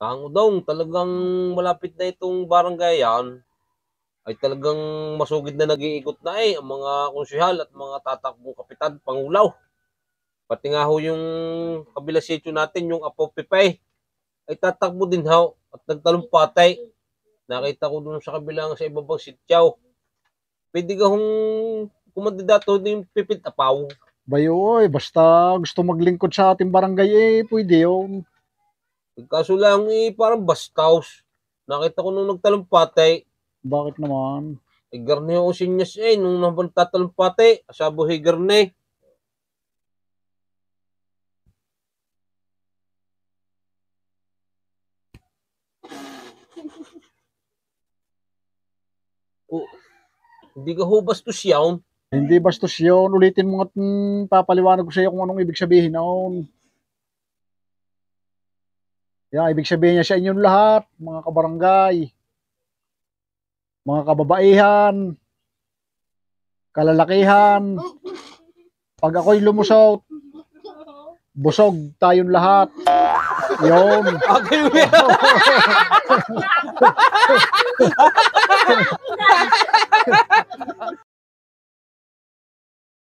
Ang udong, talagang malapit na itong barangay yan, ay talagang masugid na nag-iikot na ang mga konsyehal at mga tatakbong kapitan, pangulaw. Pati nga ho yung kabila sityo natin, yung Apo Pipay, ay tatakbo din ho at nagtalumpatay. Nakita ko dun sa kabilang sa ibabang sityaw. Pwede ka hong kumandidato din yung Pipit Apaw. Bayo, basta gusto maglingkod sa ating barangay, pwede yun. Kaso lang, parang bastaws. Nakita ko nung nagtalumpatay. Bakit naman? Garne o sinyas nung nagtatalumpatay. Asabo garne. Hindi ka ho bastos yawn. Hindi bastos yun. Ulitin mo at papaliwanag ko sa iyo kung anong ibig sabihin noon. Yan, ibig sabihin niya sa inyong lahat, mga kabarangay, mga kababaihan, kalalakihan, pag ako'y lumusot, busog tayong lahat. Yun.